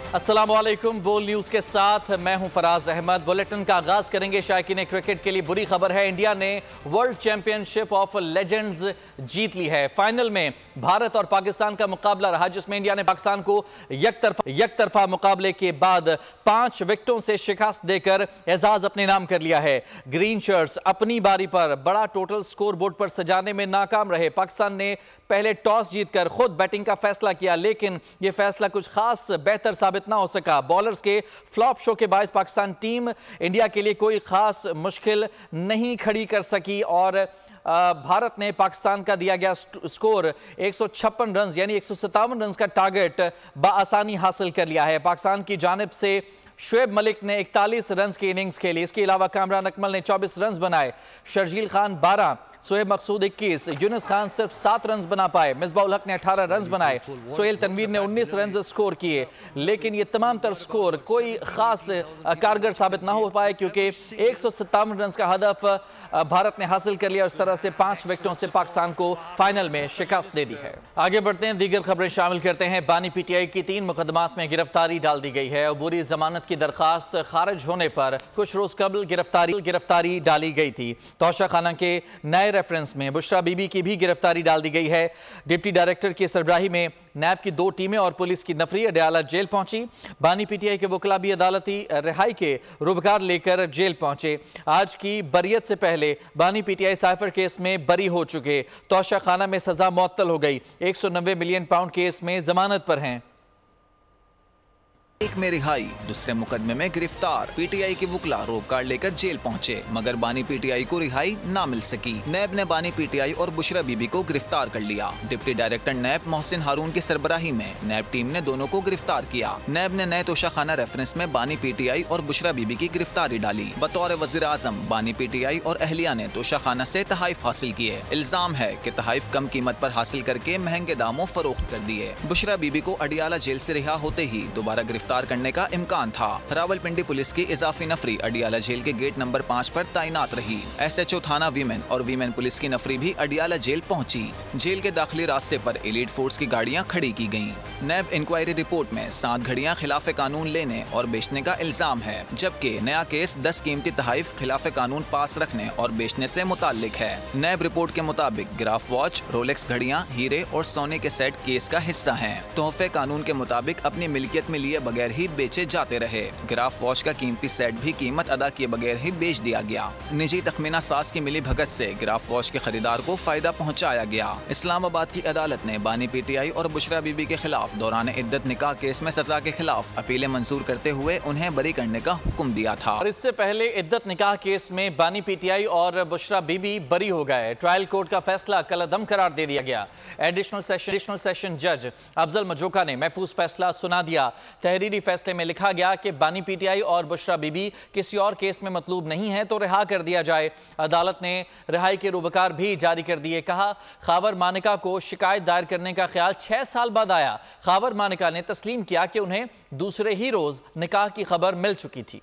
अस्सलामुअलैकुम। बोल न्यूज के साथ मैं हूं फराज अहमद। बुलेटिन का आगाज करेंगे शायकीन क्रिकेट के लिए बुरी खबर है। इंडिया ने वर्ल्ड चैंपियनशिप ऑफ लेजेंड्स जीत ली है। फाइनल में भारत और पाकिस्तान का मुकाबला रहा, जिसमें इंडिया ने पाकिस्तान को यकतरफा मुकाबले के बाद 5 विकेटों से शिकस्त देकर एजाज अपने नाम कर लिया है। ग्रीन शर्ट्स अपनी बारी पर बड़ा टोटल स्कोर बोर्ड पर सजाने में नाकाम रहे। पाकिस्तान ने पहले टॉस जीतकर खुद बैटिंग का फैसला किया, लेकिन यह फैसला कुछ खास बेहतर साबित ना हो सका। बॉलर्स के फ्लॉप शो के बायस पाकिस्तान टीम इंडिया के लिए कोई खास मुश्किल नहीं खड़ी कर सकी और भारत ने पाकिस्तान का दिया गया स्कोर 156 रन यानी 157 रन का टारगेट बआसानी हासिल कर लिया है। पाकिस्तान की जानिब से शुएब मलिक ने 41 रन की इनिंग्स खेली। इसके अलावा कामरान अकमल ने 24 रन बनाए, शर्जील खान 12, सोहेब मकसूद 21, यूनुस खान सिर्फ 7 रन बना पाए, मिसबाउल हक ने 18 रन बनाए, सोहेल तनवीर ने 19 रन स्कोर किए। लेकिन ये तमाम तर स्कोर कोई खास कारगर साबित ना हो पाए, क्योंकि 157 रन का हदफ भारत ने हासिल कर लिया और इस तरह से 5 विकेटों से पाकिस्तान को फाइनल में शिकस्त दे दी है। आगे बढ़ते हैं, दीगर खबरें शामिल करते हैं। बानी पीटीआई की 3 मुकदमात में गिरफ्तारी डाल दी गई है। अबूरी जमानत की दरखास्त खारिज होने पर कुछ रोज कबल गिरफ्तारी डाली गई थी। तौशा खाना के नए रेफरेंस में बुशरा बीबी की भी गिरफ्तारी डाल दी गई है। डिप्टी डायरेक्टर की सरबराही में नैब की 2 टीमें और पुलिस की नफरी अडयाला जेल पहुंची। बानी पीटीआई के वकला भी अदालती रिहाई के रुबकार लेकर जेल पहुंचे। आज की बरियत से पहले बानी पीटीआई साइफर केस में बरी हो चुके। तौशा खाना में सजा मुअत्तल हो गई। 190 मिलियन पाउंड केस में जमानत पर हैं। एक में रिहाई, दूसरे मुकदमे में गिरफ्तार। पीटीआई के वकला रोक कार्ड लेकर जेल पहुंचे, मगर बानी पीटीआई को रिहाई ना मिल सकी। नैब ने बानी पीटीआई और बुशरा बीबी को गिरफ्तार कर लिया। डिप्टी डायरेक्टर नैब मोहसिन हारून की सरबराही में नैब टीम ने दोनों को गिरफ्तार किया। नैब ने नए तोशा खाना रेफरेंस में बानी पीटीआई और बुशरा बीबी की गिरफ्तारी डाली। बतौर वज़ीर आज़म बानी पीटीआई और अहलिया ने तोशा खाना से तहाइफ हासिल किए। इल्जाम है कि तहाइफ कम कीमत पर हासिल करके महंगे दामों फरोख्त कर दिए। बुशरा बीबी को अडियाला जेल से रिहा होते ही दोबारा गिरफ्तार करने का इम्कान था। रावलपिंडी पुलिस की इजाफी नफरी अडियाला जेल के गेट नंबर 5 पर तैनात रही। SHO थाना वीमेन और वीमेन पुलिस की नफरी भी अडियाला जेल पहुंची। जेल के दाखिली रास्ते पर एलीट फोर्स की गाड़ियां खड़ी की गयी। नैब इंक्वायरी रिपोर्ट में 7 घड़ियां खिलाफ कानून लेने और बेचने का इल्जाम है, जबकि नया केस 10 कीमती तहाइफ खिलाफ कानून पास रखने और बेचने से मुताल्लिक है। नैब रिपोर्ट के मुताबिक गिराफ वॉच, रोलेक्स घड़ियां, हीरे और सोने के सेट केस का हिस्सा हैं। तोहफे कानून के मुताबिक अपनी मिल्कियत में लिए बगैर ही बेचे जाते रहे। गिराफ वॉच का कीमती सेट भी कीमत अदा किए बगैर ही बेच दिया गया। निजी तखमीना साज की मिली भगत से गिराफ वॉच के खरीदार को फायदा पहुंचाया गया। इस्लामाबाद की अदालत ने बानी पीटीआई और बुशरा बीबी के खिलाफ दौरान इद्दत निकाह केस में सजा के खिलाफ अपीलें मंजूर करते हुए उन्हें बरी करने का हुक्म दिया था। और इससे पहले इद्दत निकाह केस में बानी पीटीआई और बुशरा बीबी बरी हो गए। ट्रायल कोर्ट का फैसला कलअदम करार दे दिया गया। एडिशनल सेशन जज अफजल मजोका ने महफूज फैसला सुना दिया। तहरीरी फैसले में लिखा गया कि बानी पीटीआई और बुशरा बीबी किसी और केस में मतलूब नहीं है तो रिहा कर दिया जाए। अदालत ने रिहाई के रुबकार भी जारी कर दिए। कहा, खावर मानिका को शिकायत दायर करने का ख्याल 6 साल बाद आया। खावर मानिका ने तस्लीम किया कि उन्हें दूसरे ही रोज निकाह की खबर मिल चुकी थी।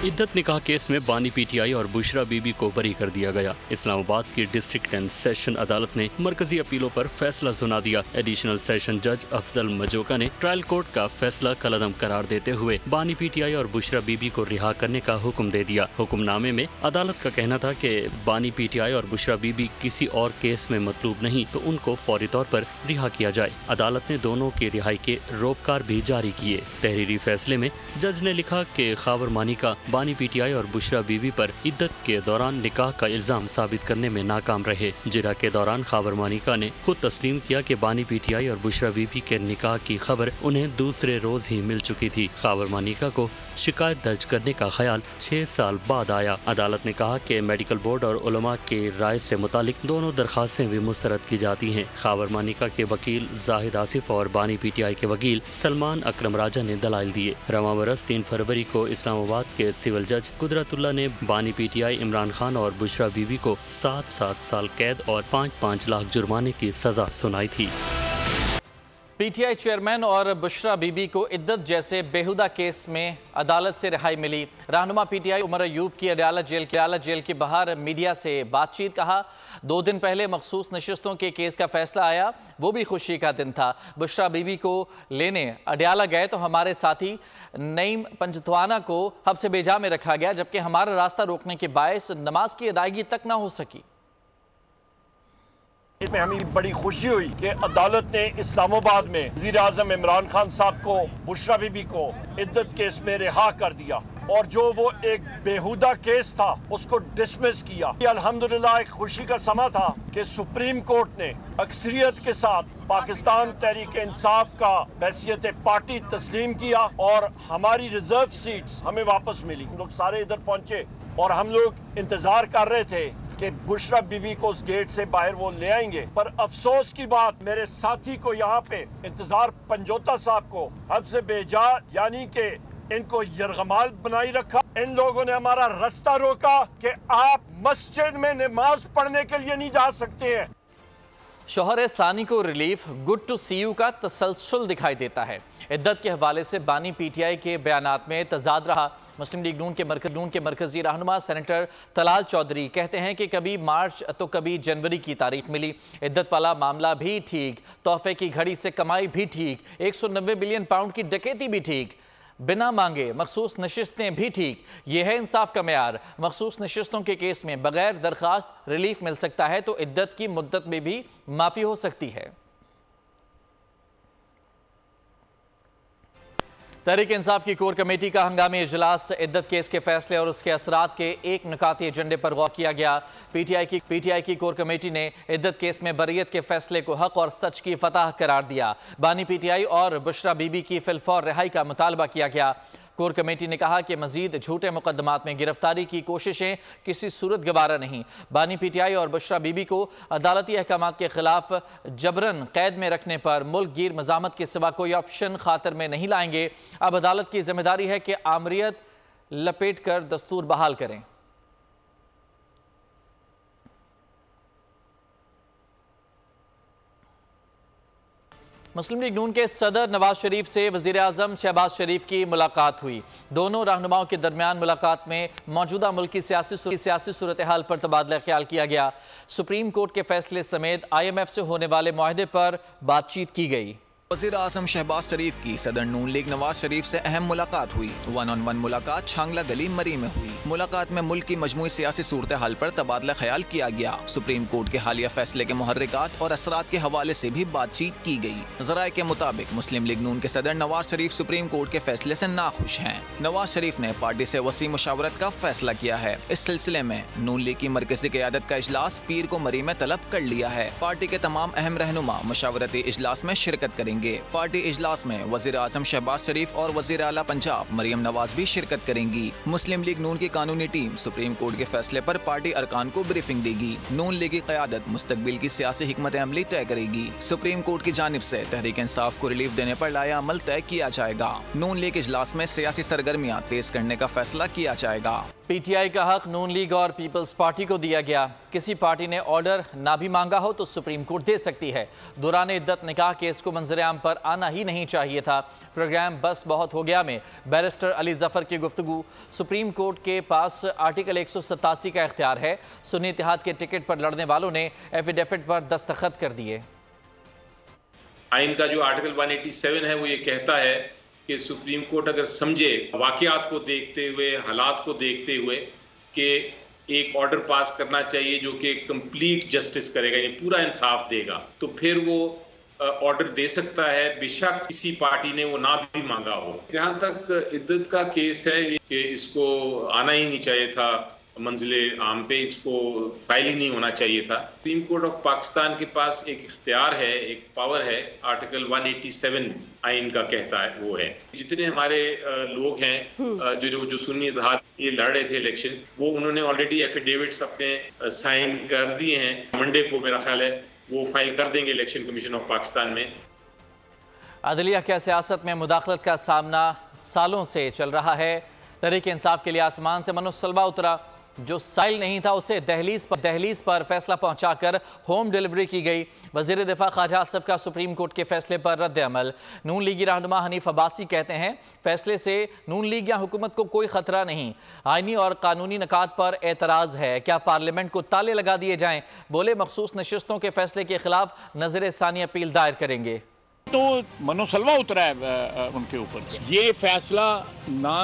इद्दत निकाह केस में बानी पीटीआई और बुशरा बीबी को बरी कर दिया गया। इस्लामाबाद की डिस्ट्रिक्ट एंड सेशन अदालत ने मरकजी अपीलों पर फैसला सुना दिया। एडिशनल सेशन जज अफजल मजोका ने ट्रायल कोर्ट का फैसला कलअदम करार देते हुए बानी पीटीआई और बुशरा बीबी को रिहा करने का हुक्म दे दिया। हुक्मनामे में अदालत का कहना था कि बानी पीटीआई और बुशरा बीबी किसी और केस में मतलूब नहीं तो उनको फौरी तौर पर रिहा किया जाए। अदालत ने दोनों की रिहाई के रोबकार भी जारी किए। तहरीरी फैसले में जज ने लिखा कि खावर मानिका बानी पीटीआई और बुशरा बीबी पर इद्दत के दौरान निकाह का इल्जाम साबित करने में नाकाम रहे। जिरा के दौरान खावर मानिका ने खुद तस्लीम किया कि बानी पीटीआई और बुशरा बीबी के निकाह की खबर उन्हें दूसरे रोज ही मिल चुकी थी। खावर मानिका को शिकायत दर्ज करने का ख्याल 6 साल बाद आया। अदालत ने कहा कि मेडिकल बोर्ड और उलमा के राय से मुतालिक दोनों दरखास्तें भी मुस्तरद की जाती हैं। खावर मानिका के वकील जाहिद आसिफ और बानी पीटीआई के वकील सलमान अकरम राजा ने दलाइल दिए। रवां बरस 3 फरवरी को इस्लामाबाद के सिविल जज कुदरतुल्लाह ने बानी पीटीआई इमरान खान और बुशरा बीबी को 7 साल कैद और 5-5 लाख जुर्माने की सजा सुनाई थी। पीटीआई चेयरमैन और बुशरा बीबी को इद्दत जैसे बेहुदा केस में अदालत से रिहाई मिली। रहनुमा पीटीआई उमर अयूब की अडयाला जेल के बाहर मीडिया से बातचीत। कहा 2 दिन पहले मखसूस नशिस्तों के केस का फैसला आया, वो भी खुशी का दिन था। बुशरा बीबी को लेने अडयाला गए तो हमारे साथी नईम पंजतवाना को हब्से बेजा में रखा गया, जबकि हमारा रास्ता रोकने के बायस नमाज की अदायगी तक ना हो सकी। इसमें हमें बड़ी खुशी हुई कि अदालत ने इस्लामाबाद में वज़ीर आज़म इमरान खान साहब को, बुशरा बीबी को इद्दत केस में रिहा कर दिया और जो वो एक बेहुदा केस था उसको डिसमिस किया। अल्हम्दुलिल्लाह एक खुशी का समा था कि सुप्रीम कोर्ट ने अक्सरियत के साथ पाकिस्तान तहरीक इंसाफ का हैसियत पार्टी तस्लीम किया और हमारी रिजर्व सीट्स हमें वापस मिली। हम लोग सारे इधर पहुंचे और हम लोग इंतजार कर रहे थे कि बुशरा बीबी को उस गेट से बाहर वो ले आएंगे, पर अफसोस की बात मेरे साथी को यहाँ पे इंतजार पंजोता साहब को हद से बेजा यानी कि इनको यरगमाल बनाई रखा। इन लोगों ने हमारा रास्ता रोका कि आप मस्जिद में नमाज पढ़ने के लिए नहीं जा सकते हैं। शोहर सानी को relief, good to see you का तसलसल दिखाई देता है। इद्दत के हवाले से बानी पीटीआई के बयानात में तजाद रहा। मुस्लिम लीग नून के मरकजी रहनुमा सेनेटर तलाल चौधरी कहते हैं कि कभी मार्च तो कभी जनवरी की तारीख मिली। इद्दत वाला मामला भी ठीक, तोहफे की घड़ी से कमाई भी ठीक, 190 बिलियन पाउंड की डकैती भी ठीक, बिना मांगे मखसूस नशिस्तें भी ठीक। यह है इंसाफ का मेयार। मखसूस नशिस्तों के केस में बगैर दरखास्त रिलीफ मिल सकता है तो इद्दत की मुद्दत में भी माफी हो सकती है। तहरीक इंसाफ की कोर कमेटी का हंगामी इजलास, इद्दत केस के फैसले और उसके असरात के एक नुकाती एजेंडे पर गौर किया गया। पीटीआई की कोर कमेटी ने इद्दत केस में बरियत के फैसले को हक और सच की फतह करार दिया। बानी पीटीआई और बुशरा बीबी की फिलफौर रिहाई का मुतालबा किया गया। कोर कमेटी ने कहा कि मजीद झूठे मुकदमात में गिरफ्तारी की कोशिशें किसी सूरत गवारा नहीं। बानी पीटीआई और बुशरा बीबी को अदालती अहकाम के खिलाफ जबरन कैद में रखने पर मुल्क गिर मजामत के सिवा कोई ऑप्शन खातर में नहीं लाएंगे। अब अदालत की जिम्मेदारी है कि आमरीत लपेट कर दस्तूर बहाल करें। मुस्लिम लीग नून के सदर नवाज शरीफ से वज़ीर आज़म शहबाज शरीफ की मुलाकात हुई। दोनों रहनुमाओं के दरमियान मुलाकात में मौजूदा मुल्क की सियासी सूरत हाल पर तबादला ख्याल किया गया। सुप्रीम कोर्ट के फैसले समेत IMF से होने वाले मुआहदे पर बातचीत की गई। वज़ीर आज़म शहबाज शरीफ की सदर नून लीग नवाज शरीफ से अहम मुलाकात हुई। 1-on-1 मुलाकात छांगला गली मरी में हुई। मुलाकात में मुल्क की मजमूई सियासी सूरत हाल पर तबादला ख्याल किया गया। सुप्रीम कोर्ट के हालिया फैसले के मुहर्रिकात और असरात के हवाले से भी बातचीत की गई। ज़राए के मुताबिक मुस्लिम लीग नून के सदर नवाज शरीफ सुप्रीम कोर्ट के फैसले से नाखुश हैं। नवाज शरीफ ने पार्टी से वसी मुशावरत का फैसला किया है। इस सिलसिले में नून लीग की मरकजी क़यादत का इजलास पीर को मरी में तलब कर लिया है। पार्टी के तमाम अहम रहनुमा मुशावरती इजलास में शिरकत करेंगे। पार्टी इजलास में वज़ीर आज़म शहबाज शरीफ और वज़ीर आला पंजाब मरियम नवाज भी शिरकत करेंगी। मुस्लिम लीग नून की कानूनी टीम सुप्रीम कोर्ट के फैसले पर पार्टी अरकान को ब्रीफिंग देगी। नून लीग की क़यादत मुस्तकबिल की सियासी हिकमत अमली तय करेगी। सुप्रीम कोर्ट की जानिब से तहरीक इंसाफ को रिलीफ देने पर लाया अमल तय किया जाएगा। नून लीग इजलास में सियासी सरगर्मियाँ तेज करने का फैसला किया जाएगा। पीटीआई का हक नून लीग और पीपल्स पार्टी को दिया गया। किसी पार्टी ने ऑर्डर ना भी मांगा हो तो सुप्रीम कोर्ट दे सकती है। दौरान इद्दत निकाह केस को मंजर-ए-आम पर आना ही नहीं चाहिए था। प्रोग्राम बस बहुत हो गया में बैरिस्टर अली जफर की गुफ्तगू। सुप्रीम कोर्ट के पास आर्टिकल 187 का इख्तियार है। सुन्नी इत्तेहाद के टिकट पर लड़ने वालों ने एफिडेविट पर दस्तखत कर दिए। आइन का जो आर्टिकल 187 है वो ये कहता है कि सुप्रीम कोर्ट अगर समझे वाक़यात को देखते हुए, हालात को देखते हुए कि एक ऑर्डर पास करना चाहिए जो कि कंप्लीट जस्टिस करेगा, यानी पूरा इंसाफ देगा, तो फिर वो ऑर्डर दे सकता है, बेशक किसी पार्टी ने वो ना भी मांगा हो। जहां तक इद्दत का केस है कि इसको आना ही नहीं चाहिए था मंजिले आम पे, इसको फाइल ही नहीं होना चाहिए था। सुप्रीम कोर्ट ऑफ पाकिस्तान के पास एक इख्तियार है, एक पावर है, आर्टिकल 187 आइन का कहता है वो है। जितने हमारे लोग हैं जो सुन्नी इत्तेहाद ये लड़ रहे थे इलेक्शन, वो उन्होंने ऑलरेडी एफिडेविट्स अपने साइन कर दिए हैं। मंडे को मेरा ख्याल है वो फाइल कर देंगे इलेक्शन कमीशन ऑफ पाकिस्तान में। अदलिया के सियासत में मुदाखलत का सामना सालों से चल रहा है। तहरीक इंसाफ के लिए आसमान से मनोज सलवा उतरा। जो साइल नहीं था उसे दहलीज पर फैसला पहुंचाकर होम डिलीवरी की गई। वजीर दिफा ख्वाजा आसिफ का सुप्रीम कोर्ट के फैसले पर रद्द अमल। नून लीगी रहनुमा हनीफ अब्बासी कहते हैं फैसले से नून लीग या हुकूमत को कोई खतरा नहीं, आईनी और कानूनी निकात पर एतराज है, क्या पार्लियामेंट को ताले लगा दिए जाएं। बोले मखसूस नशिस्तों के फैसले के खिलाफ नजर सानी अपील दायर करेंगे। तो मनोसलवा उतरा है उनके ऊपर। ये फैसला ना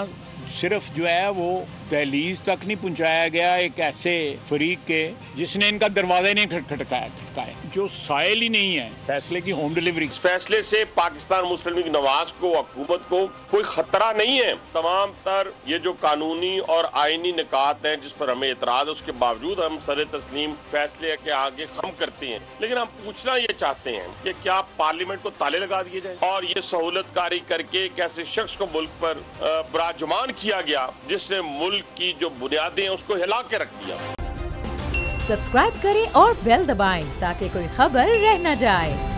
सिर्फ जो है वो दहलीज तक नहीं पहुंचाया गया एक ऐसे फरीक के जिसने इनका दरवाजा ही नहीं खटकाया, जो साइल ही नहीं है फैसले की होम डिलीवरी। इस फैसले से पाकिस्तान मुस्लिम लीग नवाज को, हुकूमत को कोई खतरा नहीं है। तमाम तर ये जो कानूनी और आईनी निकात हैं जिस पर हमें एतराज है, उसके बावजूद हम सर तस्लीम फैसले के आगे खम करते हैं। लेकिन हम पूछना ये चाहते हैं कि क्या पार्लियामेंट को ताले लगा दिए जाए और ये सहूलतकारी करके एक ऐसे शख्स को मुल्क पर बराजमान किया गया जिसने मुल्क की जो बुनियादें हैं उसको हिला के रख दिया। सब्सक्राइब करें और बेल दबाएं ताकि कोई खबर रह न जाए।